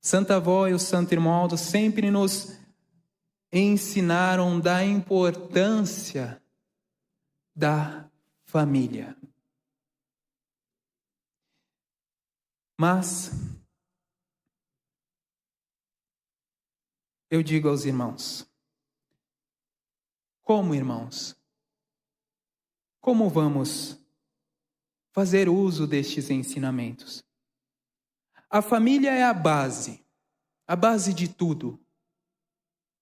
Santa Avó e o Santo Irmão Aldo sempre nos ensinaram da importância da família. Mas eu digo aos irmãos, como irmãos, como vamos fazer uso destes ensinamentos? A família é a base de tudo.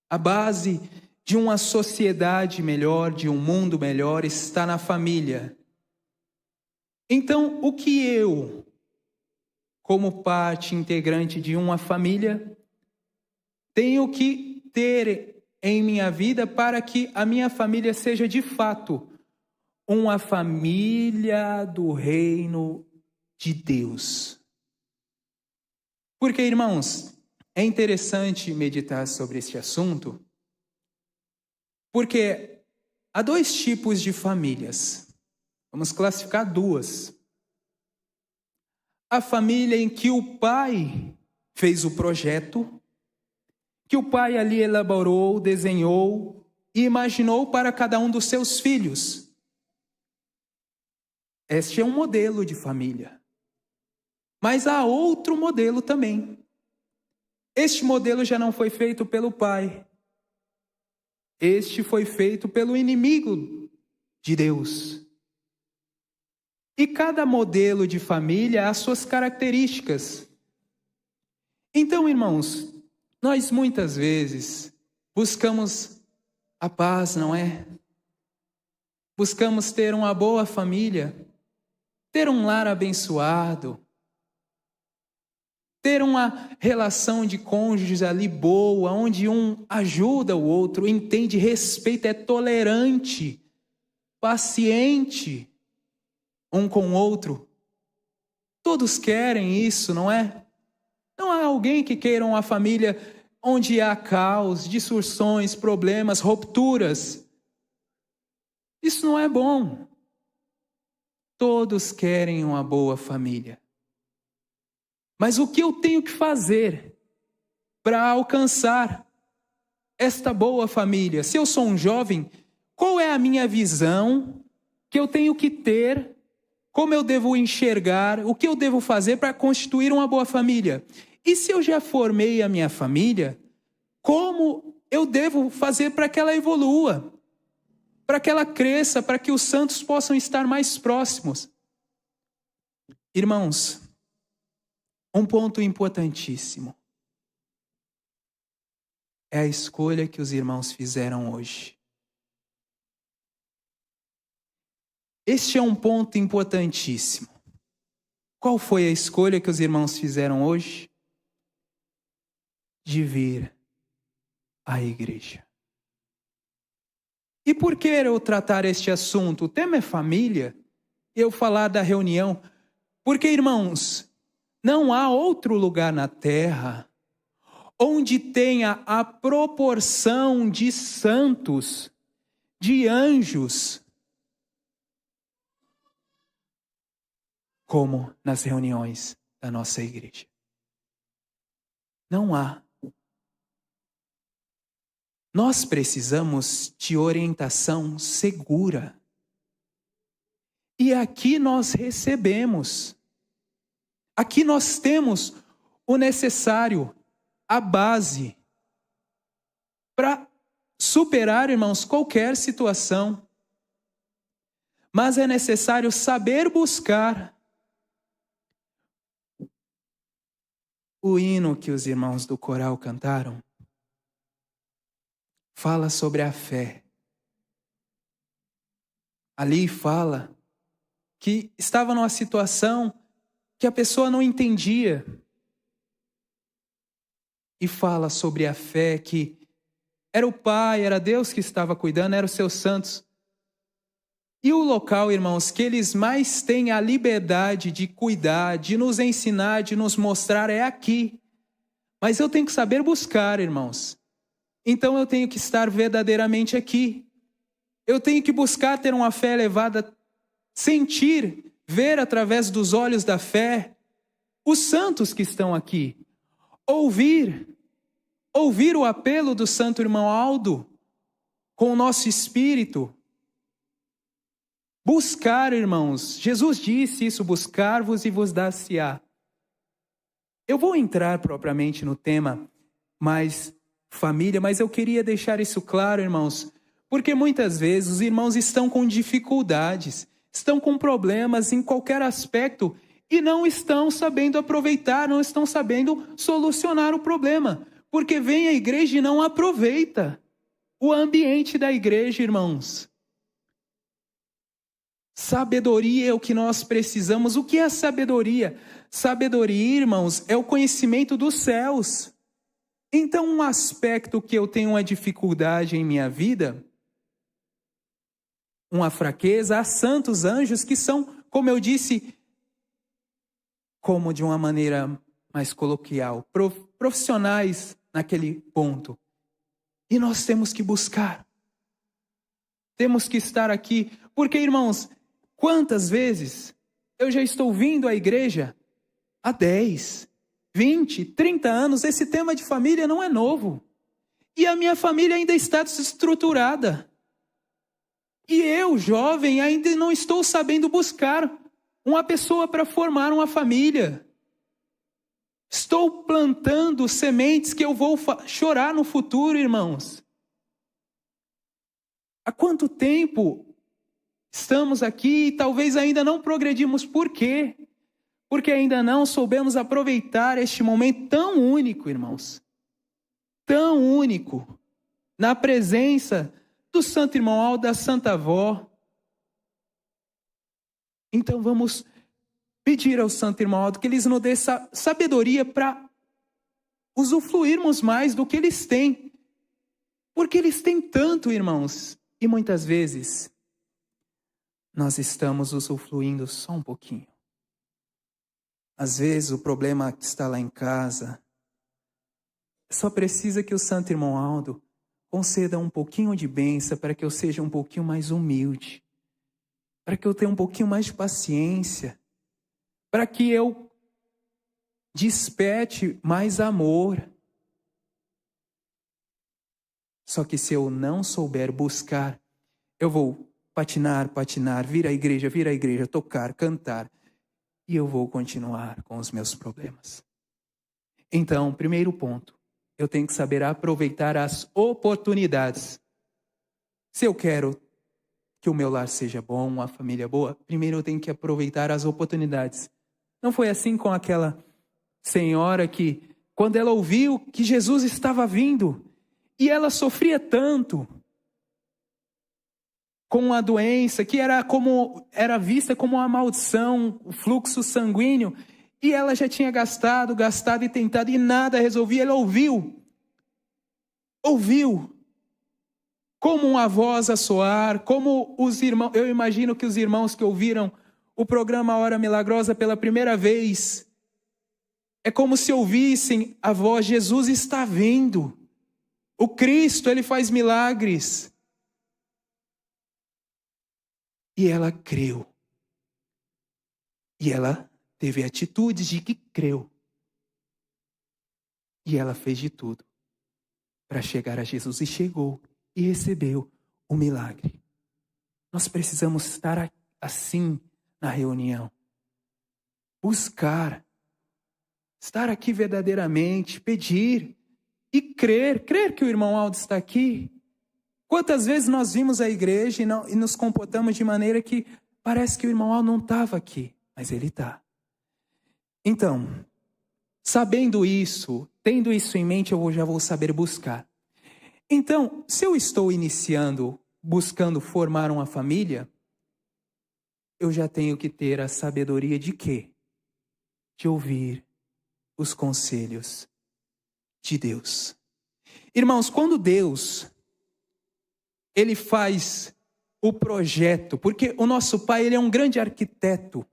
A base de uma sociedade melhor, de um mundo melhor, está na família. Então, o que eu, como parte integrante de uma família, tenho que ter em minha vida para que a minha família seja de fato uma família do reino de Deus? Porque, irmãos, é interessante meditar sobre este assunto, porque há dois tipos de famílias. Vamos classificar duas. A família em que o pai fez o projeto, que o pai ali elaborou, desenhou e imaginou para cada um dos seus filhos. Este é um modelo de família. Mas há outro modelo também. Este modelo já não foi feito pelo pai. Este foi feito pelo inimigo de Deus. E cada modelo de família há suas características. Então, irmãos, nós muitas vezes buscamos a paz, não é? Buscamos ter uma boa família, ter um lar abençoado, ter uma relação de cônjuges ali boa, onde um ajuda o outro, entende, respeita, é tolerante, paciente um com o outro. Todos querem isso, não é? Não há alguém que queira uma família onde há caos, distorções, problemas, rupturas. Isso não é bom. Todos querem uma boa família. Mas o que eu tenho que fazer para alcançar esta boa família? Se eu sou um jovem, qual é a minha visão que eu tenho que ter? Como eu devo enxergar? O que eu devo fazer para constituir uma boa família? E se eu já formei a minha família, como eu devo fazer para que ela evolua? Para que ela cresça, para que os santos possam estar mais próximos? Irmãos, um ponto importantíssimo é a escolha que os irmãos fizeram hoje. Este é um ponto importantíssimo. Qual foi a escolha que os irmãos fizeram hoje? De vir à igreja. E por que eu tratar este assunto? O tema é família. Eu falar da reunião. Porque, irmãos, não há outro lugar na terra onde tenha a proporção de santos, de anjos, como nas reuniões da nossa igreja. Não há. Nós precisamos de orientação segura. E aqui nós recebemos. Aqui nós temos o necessário, a base, para superar, irmãos, qualquer situação. Mas é necessário saber buscar. O hino que os irmãos do coral cantaram fala sobre a fé. Ali fala que estava numa situação que a pessoa não entendia. E fala sobre a fé que era o Pai, era Deus que estava cuidando, eram os seus santos. E o local, irmãos, que eles mais têm a liberdade de cuidar, de nos ensinar, de nos mostrar é aqui. Mas eu tenho que saber buscar, irmãos. Então eu tenho que estar verdadeiramente aqui. Eu tenho que buscar ter uma fé elevada, sentir, ver através dos olhos da fé os santos que estão aqui. Ouvir o apelo do santo irmão Aldo com o nosso espírito. Buscar, irmãos. Jesus disse isso, buscar-vos e vos dar-se-á. Eu vou entrar propriamente no tema mais família, mas eu queria deixar isso claro, irmãos, porque muitas vezes os irmãos estão com dificuldades, estão com problemas em qualquer aspecto e não estão sabendo aproveitar, não estão sabendo solucionar o problema, porque vem à igreja e não aproveita o ambiente da igreja, irmãos. Sabedoria é o que nós precisamos. O que é sabedoria? Sabedoria, irmãos, é o conhecimento dos céus. Então, um aspecto que eu tenho uma dificuldade em minha vida, uma fraqueza, há santos anjos que são, como eu disse, como de uma maneira mais coloquial, profissionais naquele ponto. E nós temos que buscar. Temos que estar aqui. Porque, irmãos, quantas vezes eu já estou vindo à igreja há 10, 20, 30 anos, esse tema de família não é novo. E a minha família ainda está desestruturada. E eu, jovem, ainda não estou sabendo buscar uma pessoa para formar uma família. Estou plantando sementes que eu vou chorar no futuro, irmãos. Há quanto tempo estamos aqui e talvez ainda não progredimos? Por quê? Porque ainda não soubemos aproveitar este momento tão único, irmãos. Tão único. Na presença do santo irmão Aldo, da santa avó. Então vamos pedir ao santo irmão Aldo que eles nos dê sabedoria para usufruirmos mais do que eles têm. Porque eles têm tanto, irmãos. E muitas vezes nós estamos usufruindo só um pouquinho. Às vezes o problema que está lá em casa só precisa que o santo irmão Aldo conceda um pouquinho de bênção para que eu seja um pouquinho mais humilde, para que eu tenha um pouquinho mais de paciência, para que eu desperte mais amor. Só que se eu não souber buscar, eu vou patinar, vir à igreja, tocar, cantar, e eu vou continuar com os meus problemas. Então, primeiro ponto, eu tenho que saber aproveitar as oportunidades. Se eu quero que o meu lar seja bom, uma família boa, primeiro eu tenho que aproveitar as oportunidades. Não foi assim com aquela senhora que, quando ela ouviu que Jesus estava vindo, e ela sofria tanto com uma doença que era vista como uma maldição, o fluxo sanguíneo, e ela já tinha gastado e tentado, e nada resolvia. Ela ouviu como uma voz a soar, como os irmãos, eu imagino que os irmãos que ouviram o programa Hora Milagrosa pela primeira vez, é como se ouvissem a voz: Jesus está vindo, o Cristo, Ele faz milagres. E ela creu. E ela teve atitudes de que creu. E ela fez de tudo para chegar a Jesus. E chegou e recebeu o milagre. Nós precisamos estar assim na reunião. Buscar. Estar aqui verdadeiramente. Pedir. E crer que o irmão Aldo está aqui. Quantas vezes nós vimos a igreja e nos comportamos de maneira que parece que o irmão Aldo não estava aqui, mas ele está. Então, sabendo isso, tendo isso em mente, eu já vou saber buscar. Então, se eu estou buscando formar uma família, eu já tenho que ter a sabedoria de quê? De ouvir os conselhos de Deus. Irmãos, quando Deus Ele faz o projeto, porque o nosso Pai, Ele é um grande arquiteto.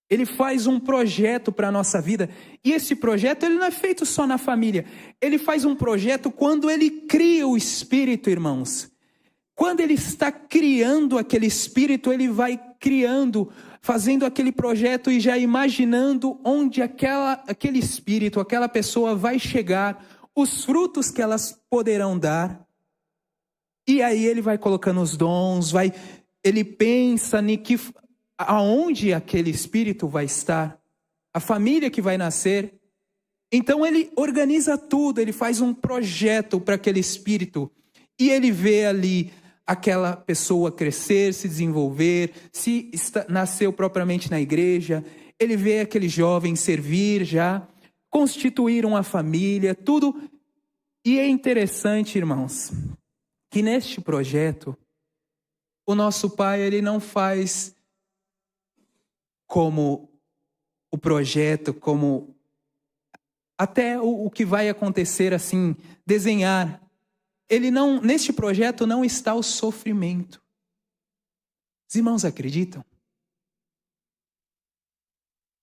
Ele faz um projeto para a nossa vida. E esse projeto, ele não é feito só na família. Ele faz um projeto quando Ele cria o Espírito, irmãos. Quando Ele está criando aquele Espírito, Ele vai criando fazendo aquele projeto e já imaginando onde aquele espírito, aquela pessoa vai chegar, os frutos que elas poderão dar. E aí ele vai colocando os dons, ele pensa aonde aquele espírito vai estar, a família que vai nascer. Então ele organiza tudo, ele faz um projeto para aquele espírito. E ele vê ali aquela pessoa crescer, se desenvolver, nasceu propriamente na igreja. Ele vê aquele jovem servir já, constituir uma família, tudo. E é interessante, irmãos, que neste projeto, o nosso Pai, ele não faz como o projeto, como até o que vai acontecer assim, desenhar. Neste projeto não está o sofrimento. Os irmãos acreditam?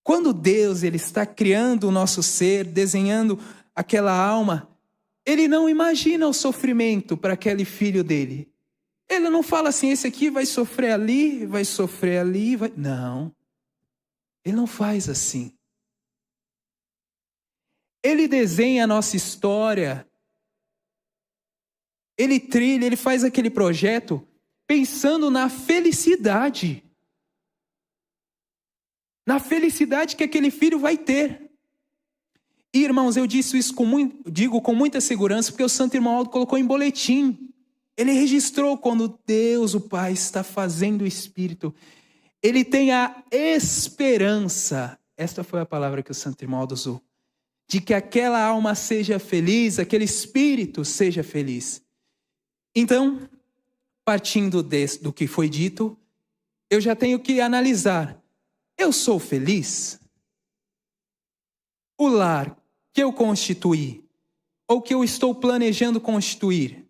Quando Deus ele está criando o nosso ser, desenhando aquela alma, ele não imagina o sofrimento para aquele filho dele. Ele não fala assim, esse aqui vai sofrer ali, vai sofrer ali. Não, ele não faz assim. Ele desenha a nossa história, ele trilha, ele faz aquele projeto pensando na felicidade. Na felicidade que aquele filho vai ter. E, irmãos, eu disse isso digo com muita segurança, porque o Santo Irmão Aldo colocou em boletim. Ele registrou quando Deus, o Pai, está fazendo o Espírito. Ele tem a esperança, esta foi a palavra que o Santo Irmão Aldo usou, de que aquela alma seja feliz, aquele espírito seja feliz. Então, partindo do que foi dito, eu já tenho que analisar. Eu sou feliz? O lar que eu constituí, ou que eu estou planejando constituir,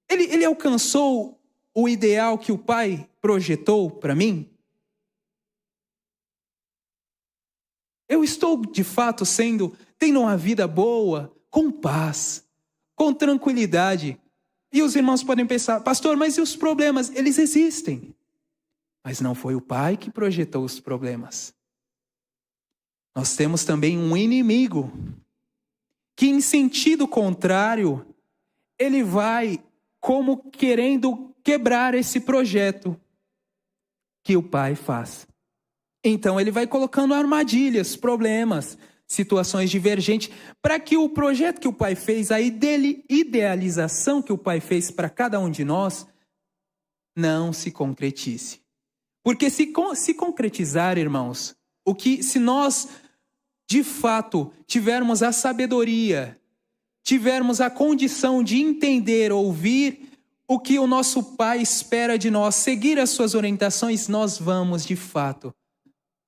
ele alcançou o ideal que o Pai projetou para mim? Eu estou, de fato, tendo uma vida boa, com paz, com tranquilidade. E os irmãos podem pensar, pastor, mas e os problemas? Eles existem. Mas não foi o Pai que projetou os problemas. Nós temos também um inimigo, que em sentido contrário, ele vai como querendo quebrar esse projeto que o Pai faz. Então ele vai colocando armadilhas, problemas, situações divergentes, para que o projeto que o Pai fez, a idealização que o Pai fez para cada um de nós, não se concretize. Porque se concretizar, irmãos, se nós de fato tivermos a sabedoria, tivermos a condição de entender, ouvir o que o nosso Pai espera de nós, seguir as suas orientações, nós vamos de fato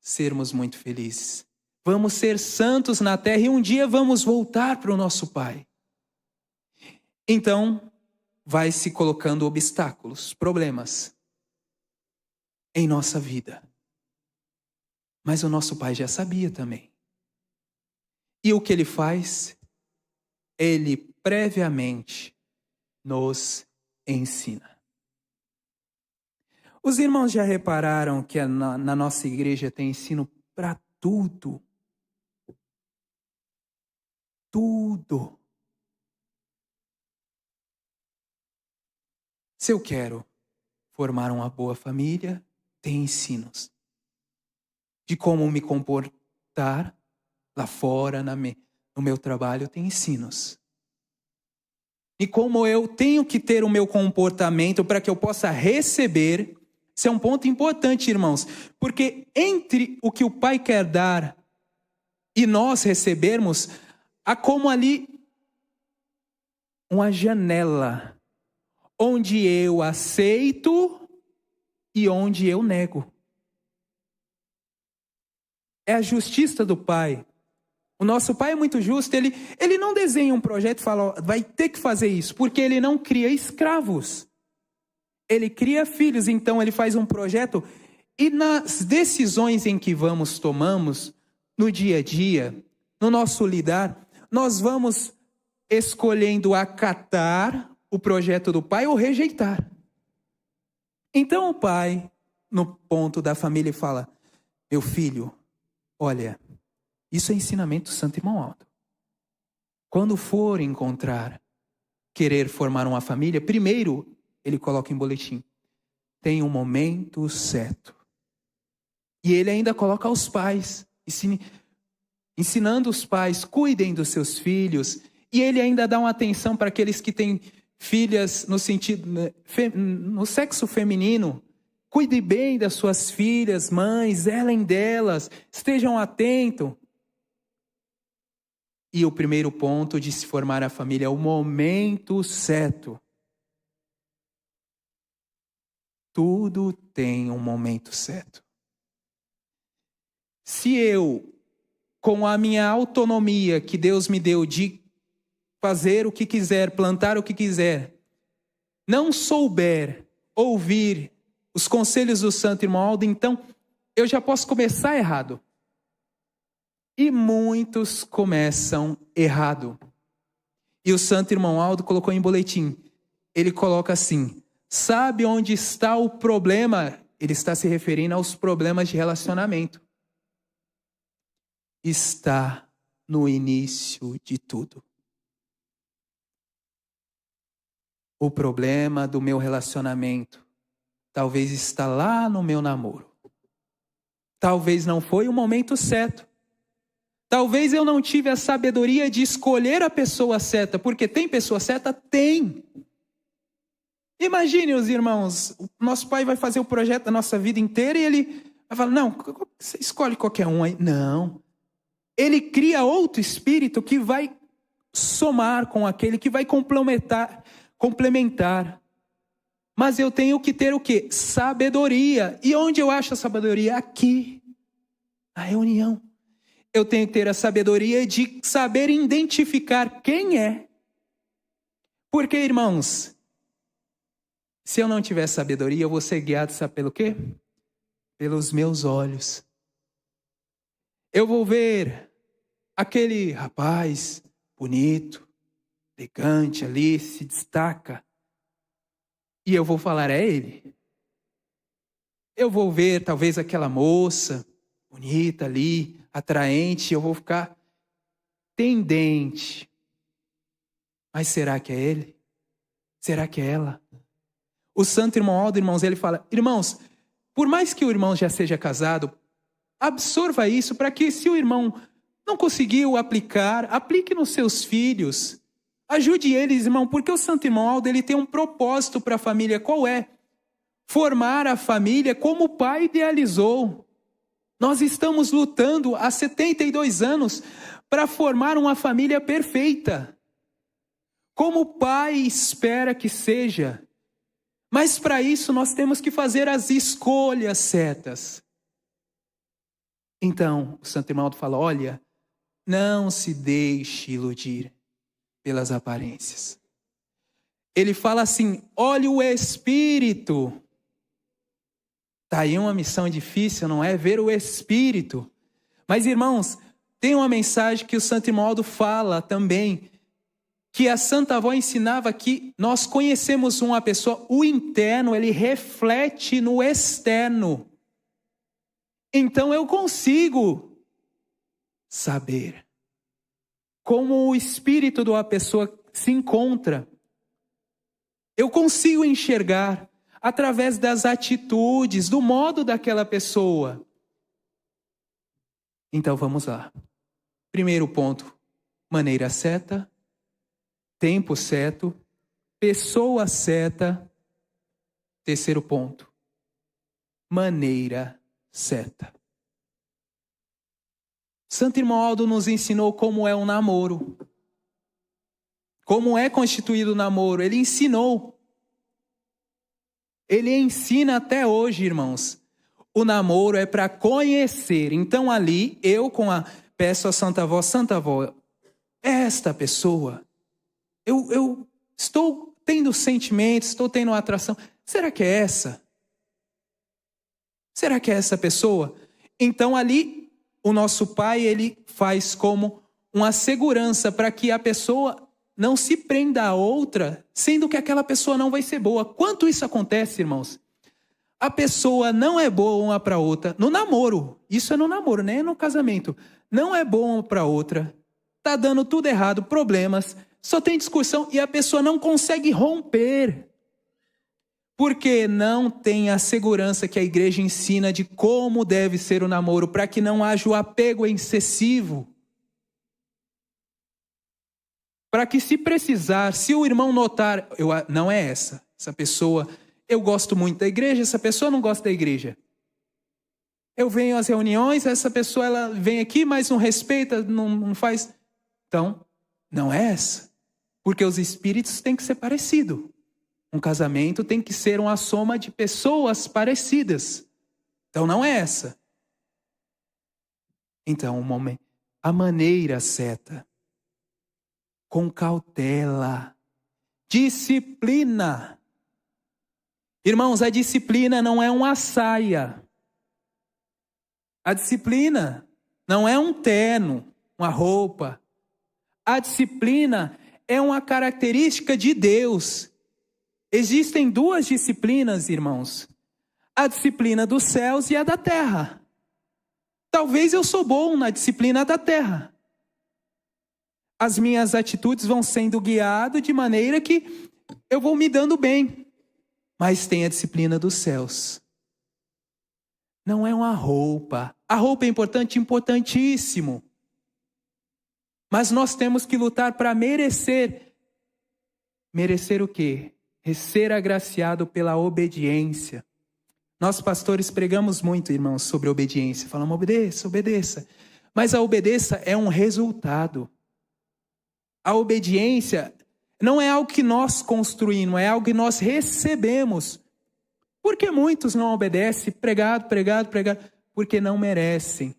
sermos muito felizes. Vamos ser santos na terra e um dia vamos voltar para o nosso Pai. Então, vai se colocando obstáculos, problemas em nossa vida. Mas o nosso Pai já sabia também. E o que Ele faz? Ele previamente nos ensina. Os irmãos já repararam que na nossa igreja tem ensino para tudo? Tudo. Se eu quero formar uma boa família, tem ensinos de como me comportar lá fora, no meu trabalho, tem ensinos. E como eu tenho que ter o meu comportamento para que eu possa receber. Isso é um ponto importante, irmãos, porque entre o que o Pai quer dar e nós recebermos, há como ali uma janela onde eu aceito e onde eu nego. É a justiça do Pai. O nosso Pai é muito justo, ele não desenha um projeto e fala, vai ter que fazer isso, porque ele não cria escravos. Ele cria filhos, então ele faz um projeto. E nas decisões em que tomamos, no dia a dia, no nosso lidar, nós vamos escolhendo acatar o projeto do Pai ou rejeitar. Então o Pai, no ponto da família, fala, Meu filho, olha, isso é ensinamento do Santo Irmão Aldo. Quando for querer formar uma família, primeiro ele coloca em boletim: tem um momento certo. E ele ainda coloca aos pais, ensinando os pais, cuidem dos seus filhos. E ele ainda dá uma atenção para aqueles que têm filhas no sexo feminino. Cuide bem das suas filhas, mães, zelem delas, estejam atentos. E o primeiro ponto de se formar a família é o momento certo. Tudo tem um momento certo. Se eu, com a minha autonomia que Deus me deu de fazer o que quiser, plantar o que quiser, não souber ouvir os conselhos do Santo Irmão Aldo, então eu já posso começar errado. E muitos começam errado. E o Santo Irmão Aldo colocou em boletim. Ele coloca assim: sabe onde está o problema? Ele está se referindo aos problemas de relacionamento. Está no início de tudo. O problema do meu relacionamento talvez está lá no meu namoro. Talvez não foi o momento certo. Talvez eu não tive a sabedoria de escolher a pessoa certa, porque tem pessoa certa? Tem. Imagine os irmãos, o nosso pai vai fazer o projeto da nossa vida inteira e ele vai falar: não, você escolhe qualquer um aí. Não. Ele cria outro espírito que vai somar com aquele, que vai complementar. Mas eu tenho que ter o quê? Sabedoria. E onde eu acho a sabedoria? Aqui, na reunião. Eu tenho que ter a sabedoria de saber identificar quem é. Porque, irmãos, se eu não tiver sabedoria, eu vou ser guiado, sabe pelo quê? Pelos meus olhos. Eu vou ver aquele rapaz bonito, elegante ali, se destaca. E eu vou falar: é ele. Eu vou ver talvez aquela moça bonita ali, atraente, eu vou ficar tendente. Mas será que é ele? Será que é ela? O Santo Irmão Aldo, irmãos, ele fala: irmãos, por mais que o irmão já seja casado, absorva isso para que, se o irmão não conseguiu aplicar, aplique nos seus filhos. Ajude eles, irmão, porque o Santo Irmão Aldo, ele tem um propósito para a família. Qual é? Formar a família como o pai idealizou. Nós estamos lutando há 72 anos para formar uma família perfeita, como o pai espera que seja. Mas para isso nós temos que fazer as escolhas certas. Então, o Santo Irmão Aldo fala: olha, não se deixe iludir pelas aparências. Ele fala assim: olhe o Espírito. Está aí uma missão difícil, não é? Ver o Espírito. Mas, irmãos, tem uma mensagem que o Santo Irmão Aldo fala também, que a Santa Avó ensinava que nós conhecemos uma pessoa, o interno, ele reflete no externo. Então eu consigo saber como o espírito de uma pessoa se encontra. Eu consigo enxergar através das atitudes, do modo daquela pessoa. Então vamos lá. Primeiro ponto: maneira certa, tempo certo, pessoa certa. Terceiro ponto: maneira certa. Santo Irmão Aldo nos ensinou como é um namoro. Como é constituído o namoro. Ele ensinou. Ele ensina até hoje, irmãos. O namoro é para conhecer. Então ali, eu peço a Santa Avó, esta pessoa, eu estou tendo sentimentos, estou tendo atração. Será que é essa? Será que é essa pessoa? Então ali, o nosso pai, ele faz como uma segurança para que a pessoa não se prenda a outra, sendo que aquela pessoa não vai ser boa. Quanto isso acontece, irmãos? A pessoa não é boa uma para outra. No namoro, isso é no namoro, nem no casamento. Não é boa uma para outra. Tá dando tudo errado, problemas, só tem discussão e a pessoa não consegue romper. Porque não tem a segurança que a igreja ensina de como deve ser o namoro, para que não haja o apego excessivo. Para que se precisar, se o irmão notar, não é essa pessoa, eu gosto muito da igreja, essa pessoa não gosta da igreja. Eu venho às reuniões, essa pessoa ela vem aqui, mas não respeita, não faz. Então, não é essa. Porque os espíritos têm que ser parecidos. Um casamento tem que ser uma soma de pessoas parecidas. Então, não é essa. Então, a maneira certa. Com cautela. Disciplina. Irmãos, a disciplina não é uma saia. A disciplina não é um terno, uma roupa. A disciplina é uma característica de Deus. Existem duas disciplinas, irmãos. A disciplina dos céus e a da terra. Talvez eu sou bom na disciplina da terra. As minhas atitudes vão sendo guiadas de maneira que eu vou me dando bem. Mas tem a disciplina dos céus. Não é uma roupa. A roupa é importante, importantíssimo. Mas nós temos que lutar para merecer. Merecer o quê? Ser agraciado pela obediência. Nós pastores pregamos muito, irmãos, sobre obediência. Falamos, obedeça, obedeça. Mas a obediência é um resultado. A obediência não é algo que nós construímos, é algo que nós recebemos. Porque muitos não obedecem, pregado, porque não merecem.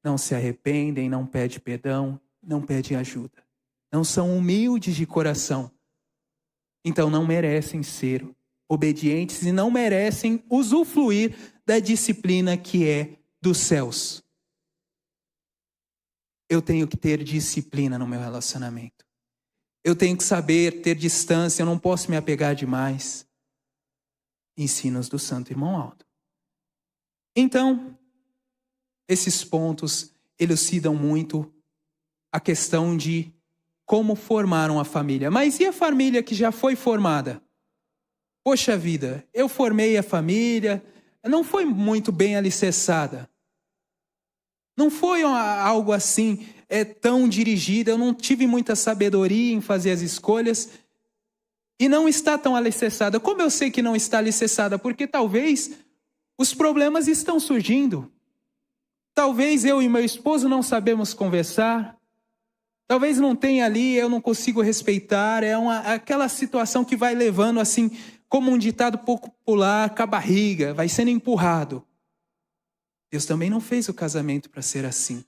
Não se arrependem, não pedem perdão, não pedem ajuda. Não são humildes de coração. Então não merecem ser obedientes e não merecem usufruir da disciplina que é dos céus. Eu tenho que ter disciplina no meu relacionamento. Eu tenho que saber ter distância, eu não posso me apegar demais. Ensinos do Santo Irmão Aldo. Então, esses pontos elucidam muito a questão de como formar uma família. Mas e a família que já foi formada? Poxa vida, eu formei a família, não foi muito bem alicerçada. Não foi algo assim, tão dirigida, eu não tive muita sabedoria em fazer as escolhas. E não está tão alicerçada. Como eu sei que não está alicerçada? Porque talvez os problemas estão surgindo. Talvez eu e meu esposo não sabemos conversar. Talvez não tenha ali, eu não consigo respeitar. É aquela situação que vai levando assim, como um ditado popular, com a barriga, vai sendo empurrado. Deus também não fez o casamento para ser assim.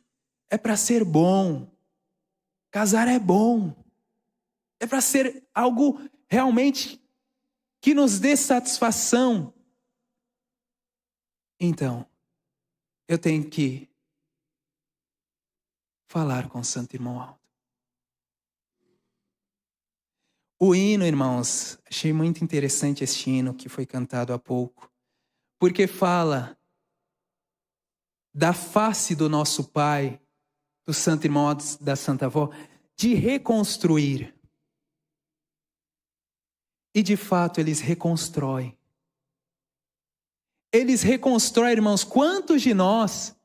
É para ser bom. Casar é bom. É para ser algo realmente que nos dê satisfação. Então, eu tenho que falar com o Santo Irmão Aldo. O hino, irmãos, achei muito interessante este hino que foi cantado há pouco, porque fala da face do nosso Pai, do Santo Irmão Aldo, da Santa Avó, de reconstruir. E de fato eles reconstroem. Eles reconstroem, irmãos. Quantos de nós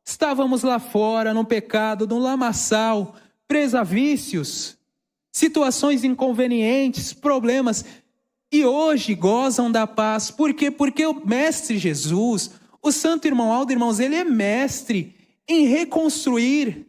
estávamos lá fora, no pecado, no lamaçal, presos a vícios, situações inconvenientes, problemas, e hoje gozam da paz. Por quê? Porque o Mestre Jesus, o Santo Irmão Aldo, irmãos, ele é mestre em reconstruir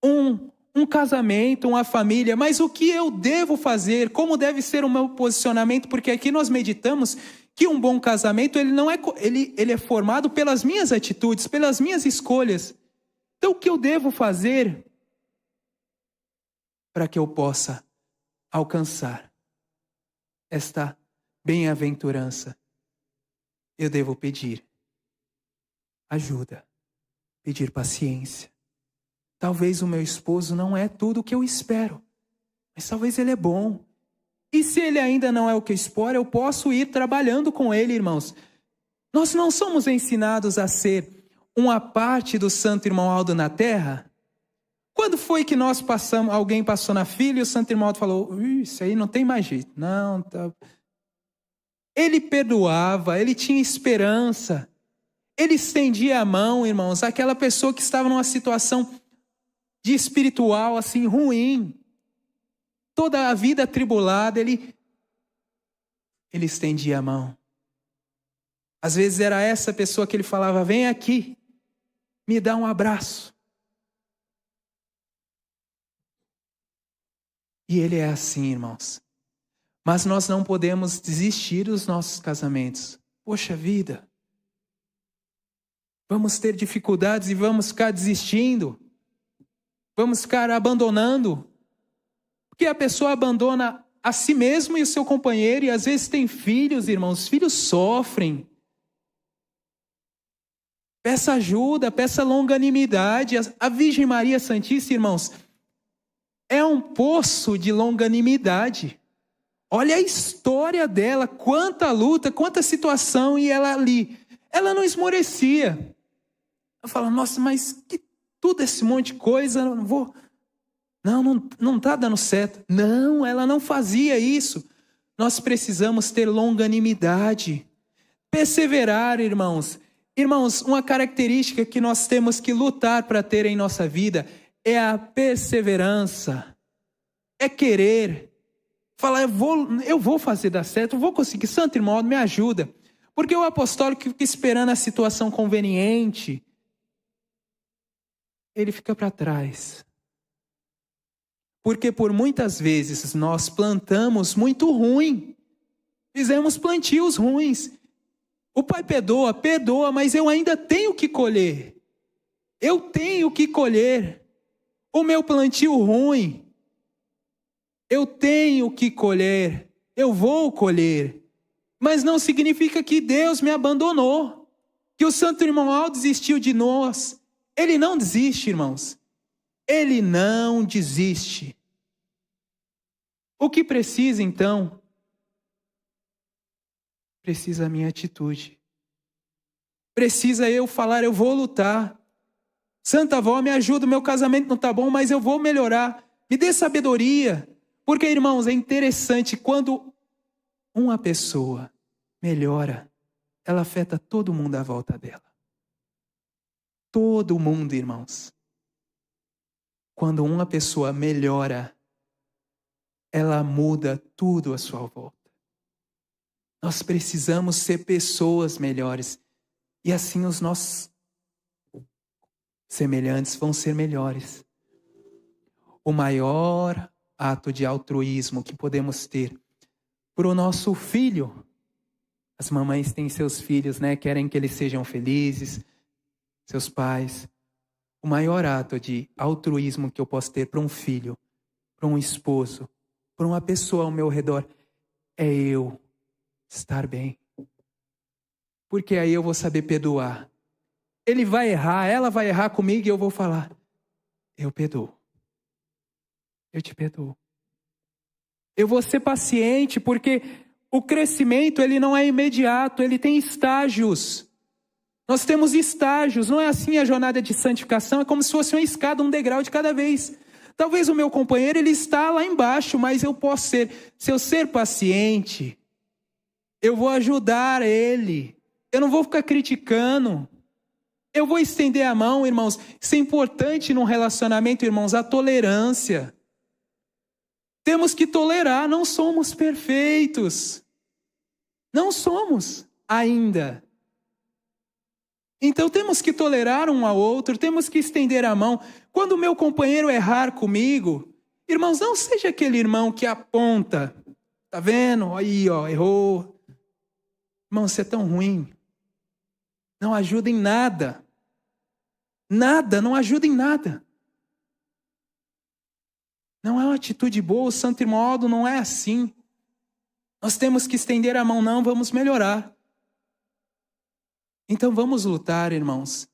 um casamento, uma família. Mas o que eu devo fazer? Como deve ser o meu posicionamento? Porque aqui nós meditamos que um bom casamento ele é formado pelas minhas atitudes, pelas minhas escolhas. Então o que eu devo fazer para que eu possa alcançar esta bem-aventurança? Eu devo pedir ajuda, pedir paciência. Talvez o meu esposo não é tudo o que eu espero, mas talvez ele é bom. E se ele ainda não é o que eu espero, eu posso ir trabalhando com ele, irmãos. Nós não somos ensinados a ser uma parte do Santo Irmão Aldo na terra? Quando foi que nós passamos, alguém passou na fila e o Santo Irmão Aldo falou, isso aí não tem mais jeito. Não, tá. Ele perdoava, ele tinha esperança. Ele estendia a mão, irmãos, àquela pessoa que estava numa situação de espiritual assim ruim. Toda a vida atribulada, ele estendia a mão. Às vezes era essa pessoa que ele falava, vem aqui, me dá um abraço. E ele é assim, irmãos. Mas nós não podemos desistir dos nossos casamentos. Poxa vida, vamos ter dificuldades e vamos ficar desistindo. Vamos ficar abandonando. Porque a pessoa abandona a si mesmo e o seu companheiro, e às vezes tem filhos, irmãos, os filhos sofrem. Peça ajuda, peça longanimidade. A Virgem Maria Santíssima, irmãos, é um poço de longanimidade. Olha a história dela, quanta luta, quanta situação, e ela ali, ela não esmorecia. Ela fala, nossa, mas que tudo esse monte de coisa, não está dando certo. Não, ela não fazia isso. Nós precisamos ter longanimidade, perseverar, irmãos. Irmãos, uma característica que nós temos que lutar para ter em nossa vida é a perseverança, é querer. Falar, eu vou fazer dar certo, eu vou conseguir. Santo Irmão, me ajuda. Porque o apostólico fica esperando a situação conveniente, ele fica para trás. Porque por muitas vezes nós plantamos muito ruim, fizemos plantios ruins. O Pai perdoa, mas eu ainda tenho que colher. Eu tenho que colher o meu plantio ruim. Eu tenho que colher, eu vou colher. Mas não significa que Deus me abandonou, que o Santo Irmão Aldo desistiu de nós. Ele não desiste, irmãos. Ele não desiste. O que precisa, então? Precisa a minha atitude. Precisa eu falar, eu vou lutar. Santa Avó, me ajuda, o meu casamento não está bom, mas eu vou melhorar. Me dê sabedoria. Porque, irmãos, é interessante, quando uma pessoa melhora, ela afeta todo mundo à volta dela. Todo mundo, irmãos. Quando uma pessoa melhora, ela muda tudo à sua volta. Nós precisamos ser pessoas melhores. E assim os nossos semelhantes vão ser melhores. O maior ato de altruísmo que podemos ter para o nosso filho. As mamães têm seus filhos, né? Querem que eles sejam felizes, seus pais. O maior ato de altruísmo que eu posso ter para um filho, para um esposo, para uma pessoa ao meu redor, é eu estar bem. Porque aí eu vou saber perdoar. Ele vai errar, ela vai errar comigo e eu vou falar, eu perdoo. Eu te perdoo. Eu vou ser paciente, porque o crescimento ele não é imediato, ele tem estágios. Nós temos estágios, não é assim a jornada de santificação, é como se fosse uma escada, um degrau de cada vez. Talvez o meu companheiro ele está lá embaixo, mas eu posso ser, se eu ser paciente, eu vou ajudar ele. Eu não vou ficar criticando. Eu vou estender a mão, irmãos. Isso é importante num relacionamento, irmãos, a tolerância. Temos que tolerar, não somos perfeitos. Não somos ainda. Então temos que tolerar um ao outro, temos que estender a mão. Quando o meu companheiro errar comigo, irmãos, não seja aquele irmão que aponta. Tá vendo? Aí, ó, errou. Irmão, você é tão ruim. Não ajuda em nada. Nada, não ajuda em nada. Não é uma atitude boa, o Santo Irmão Aldo não é assim. Nós temos que estender a mão, não, vamos melhorar. Então vamos lutar, irmãos.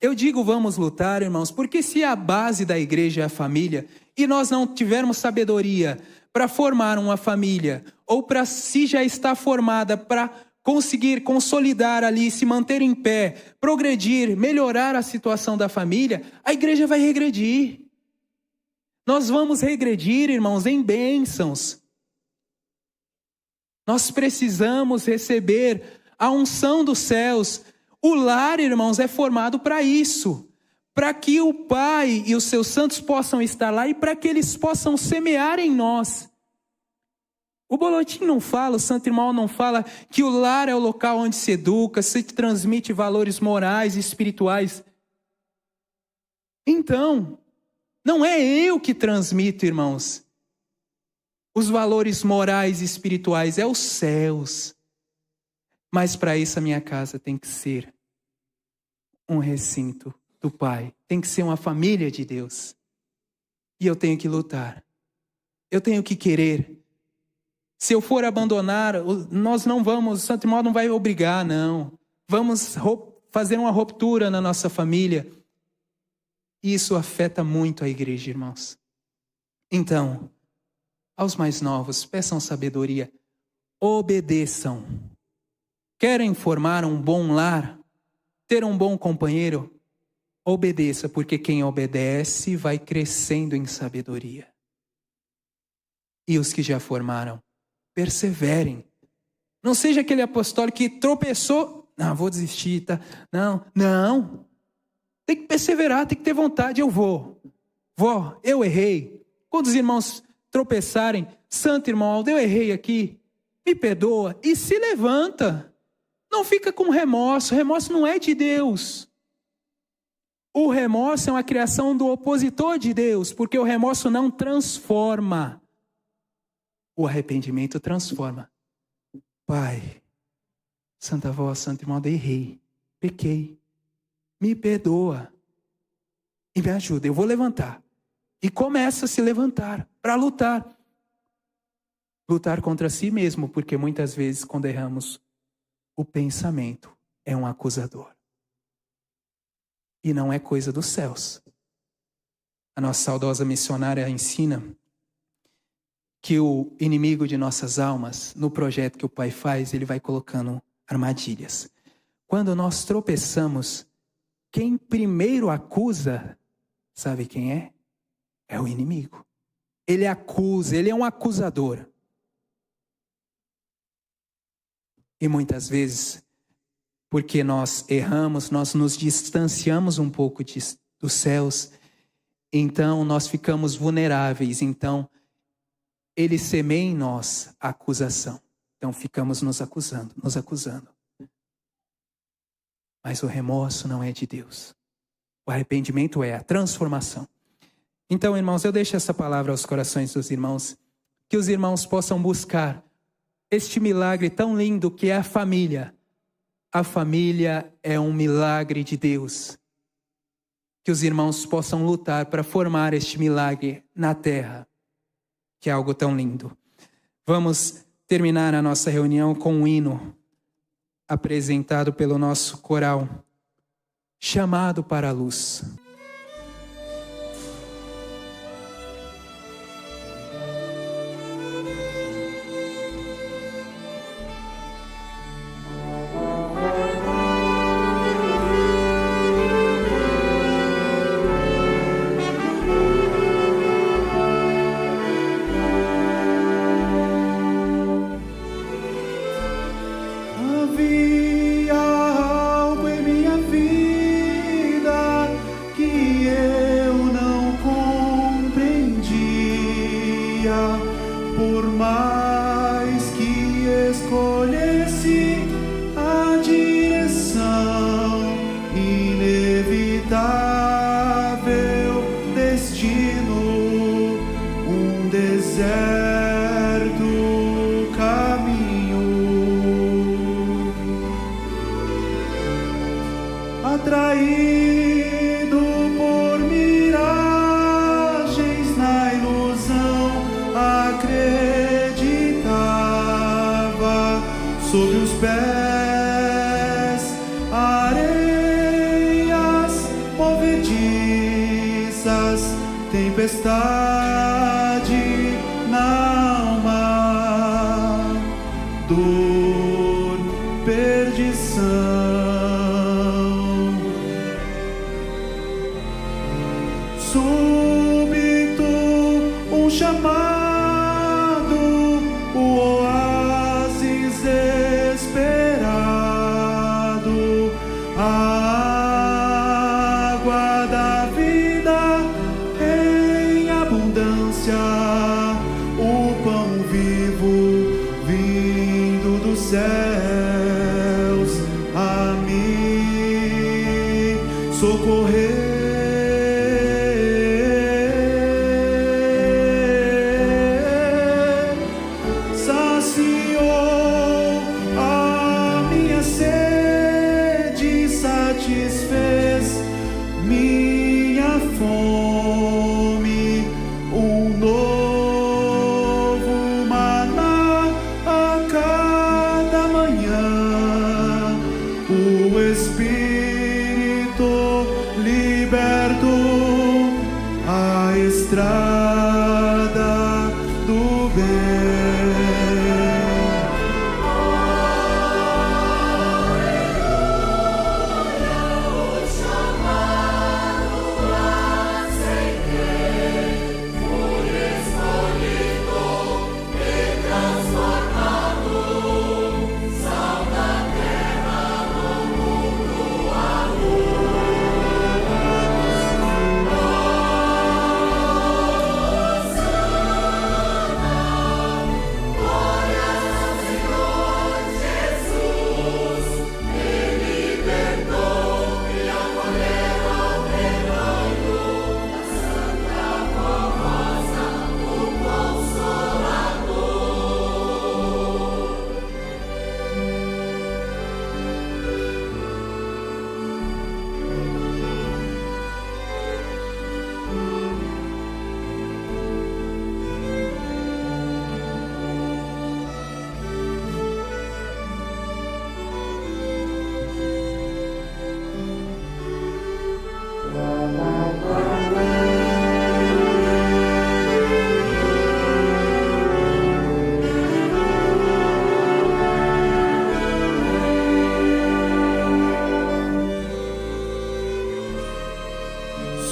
Eu digo vamos lutar, irmãos, porque se a base da igreja é a família, e nós não tivermos sabedoria para formar uma família, ou para, se já está formada, para conseguir consolidar ali, se manter em pé, progredir, melhorar a situação da família, a igreja vai regredir. Nós vamos regredir, irmãos, em bênçãos. Nós precisamos receber a unção dos céus. O lar, irmãos, é formado para isso. Para que o Pai e os seus santos possam estar lá e para que eles possam semear em nós. O boletim não fala, o Santo Irmão não fala que o lar é o local onde se educa, se transmite valores morais e espirituais. Então, não é eu que transmito, irmãos, os valores morais e espirituais, é os céus. Mas para isso a minha casa tem que ser um recinto do Pai. Tem que ser uma família de Deus. E eu tenho que lutar. Eu tenho que querer. Se eu for abandonar, nós não vamos, o Santo Irmão não vai obrigar, não. Vamos fazer uma ruptura na nossa família. Isso afeta muito a igreja, irmãos. Então, aos mais novos, peçam sabedoria. Obedeçam. Querem formar um bom lar? Ter um bom companheiro? Obedeça, porque quem obedece vai crescendo em sabedoria. E os que já formaram, perseverem. Não seja aquele apostólico que tropeçou. Não, vou desistir, tá? Não. Tem que perseverar, tem que ter vontade. Eu vou. Eu errei. Quando os irmãos tropeçarem, Santo Irmão Aldo, eu errei aqui. Me perdoa. E se levanta. Não fica com remorso. Remorso não é de Deus. O remorso é uma criação do opositor de Deus, porque o remorso não transforma. O arrependimento transforma. Pai, Santa Vó, Santo Irmão, errei, pequei, me perdoa e me ajuda, eu vou levantar. E começa a se levantar para lutar. Lutar contra si mesmo, porque muitas vezes quando erramos, o pensamento é um acusador. E não é coisa dos céus. A nossa saudosa missionária ensina que o inimigo de nossas almas, no projeto que o Pai faz, ele vai colocando armadilhas. Quando nós tropeçamos, quem primeiro acusa, sabe quem é? É o inimigo. Ele acusa, ele é um acusador. E muitas vezes, porque nós erramos, nós nos distanciamos um pouco dos céus, então nós ficamos vulneráveis, então ele semeia em nós a acusação. Então ficamos nos acusando. Mas o remorso não é de Deus. O arrependimento é a transformação. Então, irmãos, eu deixo essa palavra aos corações dos irmãos, que os irmãos possam buscar este milagre tão lindo que é a família. A família é um milagre de Deus. Que os irmãos possam lutar para formar este milagre na terra, que é algo tão lindo. Vamos terminar a nossa reunião com um hino apresentado pelo nosso coral, Chamado para a Luz. Atraído por miragens, na ilusão acreditava. Sob os pés, areias movediças, tempestade na dor, perdição. Súbito um chamado, o oásis esperado, a água da vida em abundância, o pão vivo vindo dos céus a mim socorrer. Satisfez minha fome, um novo maná a cada manhã, o Espírito liberto, a estrada do bem.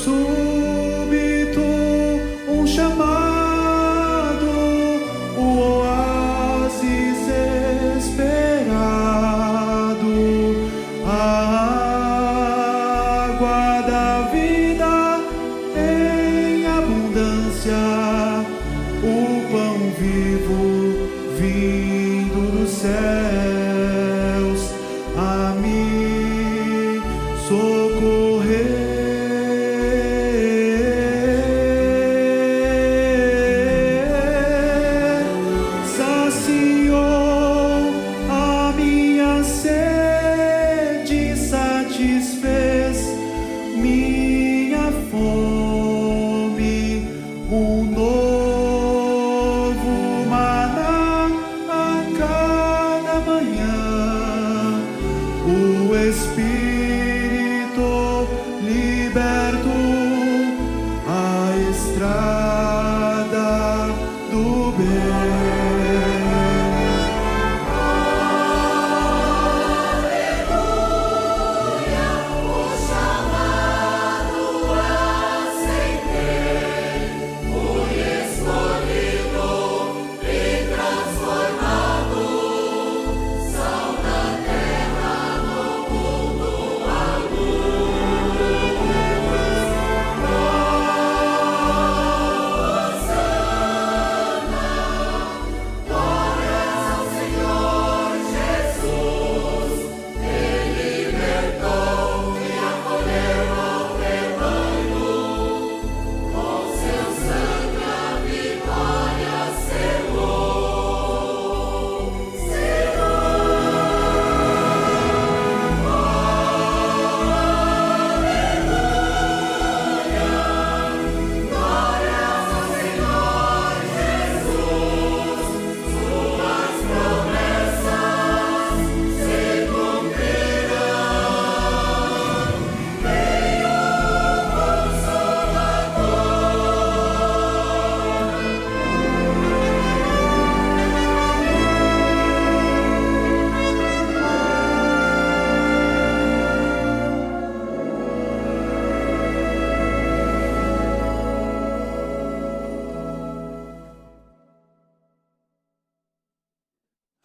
Súbito um chamado, o oásis esperado, a água da vida em abundância, o pão vivo vindo dos céus a mim socorrer. Satisfez minha fome, um novo maná a cada manhã, o Espírito liberto, a estrada do bem.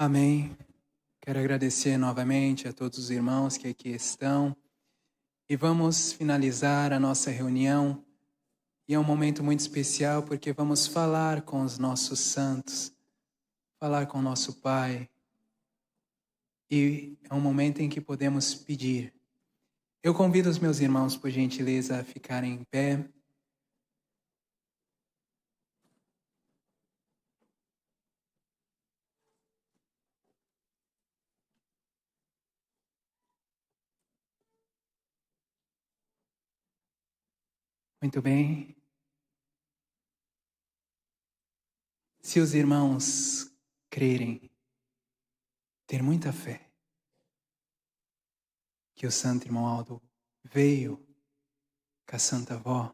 Amém. Quero agradecer novamente a todos os irmãos que aqui estão. E vamos finalizar a nossa reunião. E é um momento muito especial porque vamos falar com os nossos santos, falar com o nosso Pai. E é um momento em que podemos pedir. Eu convido os meus irmãos, por gentileza, a ficarem em pé. Muito bem. Se os irmãos crerem, ter muita fé, que o Santo Irmão Aldo veio com a Santa Avó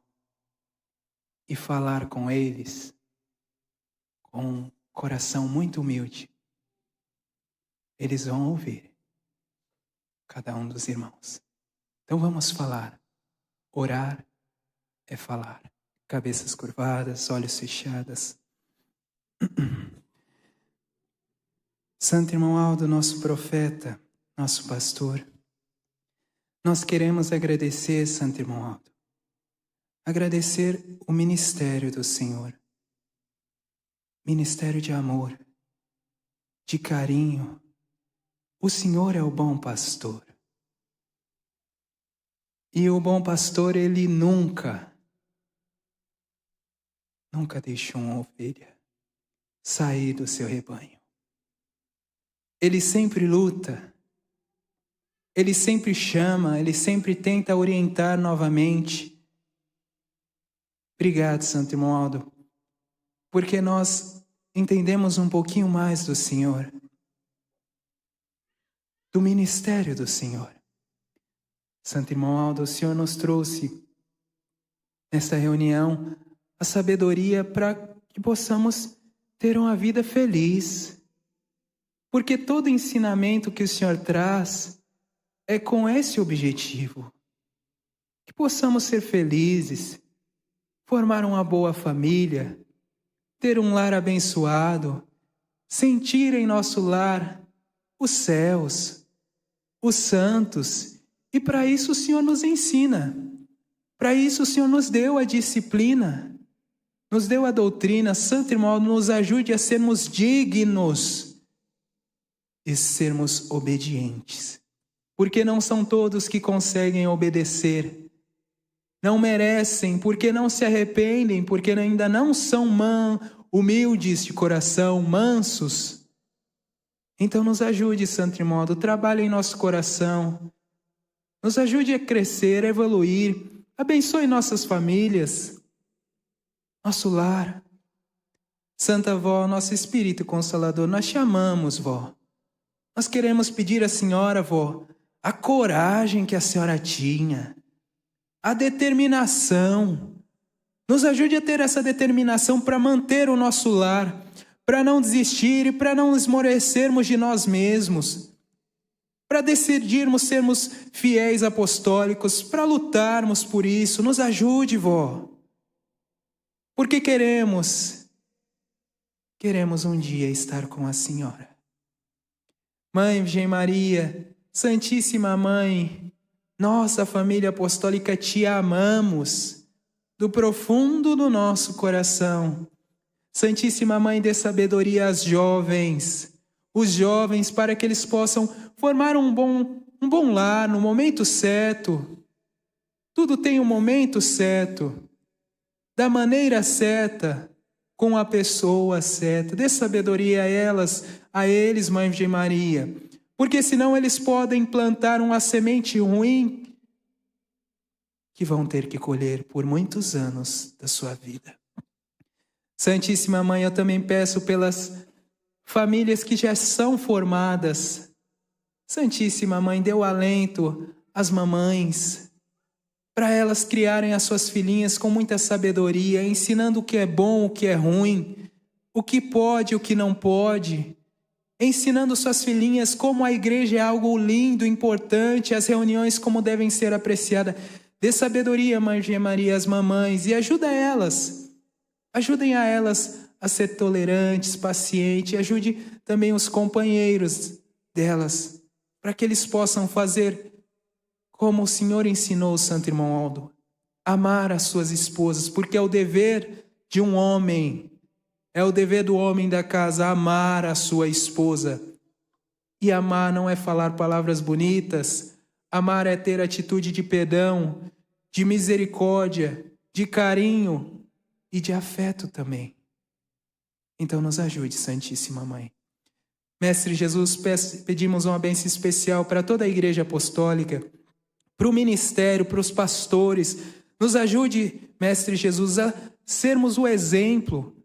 e falar com eles com um coração muito humilde, eles vão ouvir cada um dos irmãos. Então vamos falar. Orar é falar. Cabeças curvadas, olhos fechados. Santo Irmão Aldo, nosso profeta, nosso pastor, nós queremos agradecer, Santo Irmão Aldo, agradecer o ministério do Senhor, ministério de amor, de carinho. O Senhor é o bom pastor. E o bom pastor, ele nunca deixou uma ovelha sair do seu rebanho. Ele sempre luta, ele sempre chama, ele sempre tenta orientar novamente. Obrigado, Santo Irmão Aldo, porque nós entendemos um pouquinho mais do Senhor, do ministério do Senhor. Santo Irmão Aldo, o Senhor nos trouxe nesta reunião a sabedoria para que possamos ter uma vida feliz. Porque todo ensinamento que o Senhor traz é com esse objetivo. Que possamos ser felizes, formar uma boa família, ter um lar abençoado, sentir em nosso lar os céus, os santos. E para isso o Senhor nos ensina. Para isso o Senhor nos deu a disciplina, nos deu a doutrina. Santo Irmão, nos ajude a sermos dignos e sermos obedientes. Porque não são todos que conseguem obedecer. Não merecem, porque não se arrependem, porque ainda não são humildes de coração, mansos. Então nos ajude, Santo Irmão, trabalhe em nosso coração. Nos ajude a crescer, a evoluir. Abençoe nossas famílias, nosso lar. Santa Vó, nosso Espírito Consolador, nós te amamos, Vó. Nós queremos pedir à Senhora, Vó, a coragem que a Senhora tinha, a determinação. Nos ajude a ter essa determinação para manter o nosso lar, para não desistir e para não esmorecermos de nós mesmos, para decidirmos sermos fiéis apostólicos, para lutarmos por isso. Nos ajude, Vó. Porque queremos um dia estar com a Senhora. Mãe Virgem Maria, Santíssima Mãe, nossa família apostólica, te amamos do profundo do nosso coração. Santíssima Mãe, dê sabedoria aos jovens, os jovens, para que eles possam formar um bom lar no momento certo. Tudo tem um momento certo, da maneira certa, com a pessoa certa. Dê sabedoria a eles, Mãe Virgem Maria, porque senão eles podem plantar uma semente ruim que vão ter que colher por muitos anos da sua vida. Santíssima Mãe, eu também peço pelas famílias que já são formadas. Santíssima Mãe, dê o alento às mamães, para elas criarem as suas filhinhas com muita sabedoria, ensinando o que é bom, o que é ruim, o que pode, o que não pode, ensinando suas filhinhas como a igreja é algo lindo, importante, as reuniões como devem ser apreciadas. Dê sabedoria, Mãe Virgem Maria, às mamães, e ajudem a elas a ser tolerantes, pacientes, e ajude também os companheiros delas, para que eles possam fazer como o Senhor ensinou o santo irmão Aldo, amar as suas esposas, porque é o dever de um homem, é o dever do homem da casa amar a sua esposa. E amar não é falar palavras bonitas, amar é ter atitude de perdão, de misericórdia, de carinho e de afeto também. Então nos ajude, Santíssima Mãe. Mestre Jesus, pedimos uma bênção especial para toda a Igreja Apostólica, para o ministério, para os pastores. Nos ajude, Mestre Jesus, a sermos o exemplo,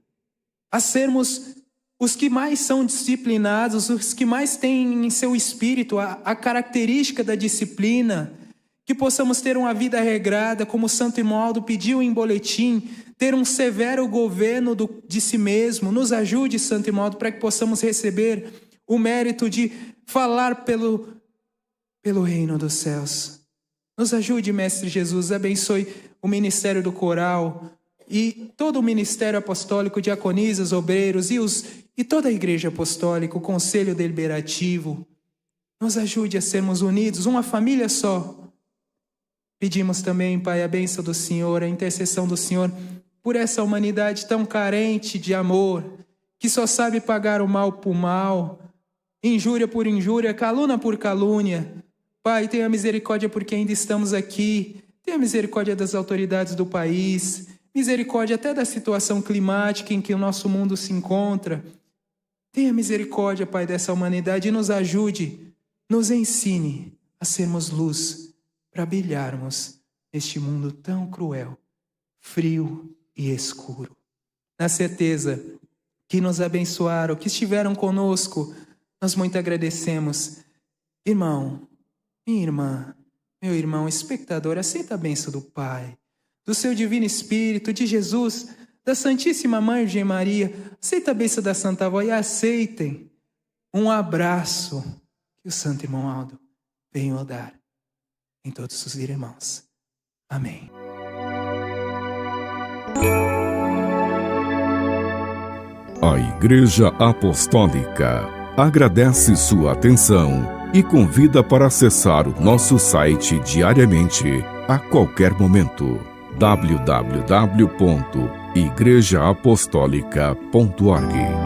a sermos os que mais são disciplinados, os que mais têm em seu espírito a característica da disciplina, que possamos ter uma vida regrada, como o Santo Irmão Aldo pediu em boletim, ter um severo governo de si mesmo. Nos ajude, Santo Irmão Aldo, para que possamos receber o mérito de falar pelo reino dos céus. Nos ajude, Mestre Jesus, abençoe o ministério do coral e todo o ministério apostólico, diaconisas, obreiros e toda a Igreja Apostólica, o Conselho Deliberativo. Nos ajude a sermos unidos, uma família só. Pedimos também, Pai, a bênção do Senhor, a intercessão do Senhor por essa humanidade tão carente de amor, que só sabe pagar o mal por mal, injúria por injúria, calúnia por calúnia. Pai, tenha misericórdia porque ainda estamos aqui, tenha misericórdia das autoridades do país, misericórdia até da situação climática em que o nosso mundo se encontra. Tenha misericórdia, Pai, dessa humanidade e nos ajude, nos ensine a sermos luz para brilharmos neste mundo tão cruel, frio e escuro. Na certeza que nos abençoaram, que estiveram conosco, nós muito agradecemos. Irmão, minha irmã, meu irmão, espectador, aceita a bênção do Pai, do seu Divino Espírito, de Jesus, da Santíssima Mãe Virgem Maria. Aceita a bênção da Santa Avó e aceitem um abraço que o Santo Irmão Aldo veio dar em todos os irmãos. Amém. A Igreja Apostólica agradece sua atenção e convida para acessar o nosso site diariamente, a qualquer momento. www.igrejaapostólica.org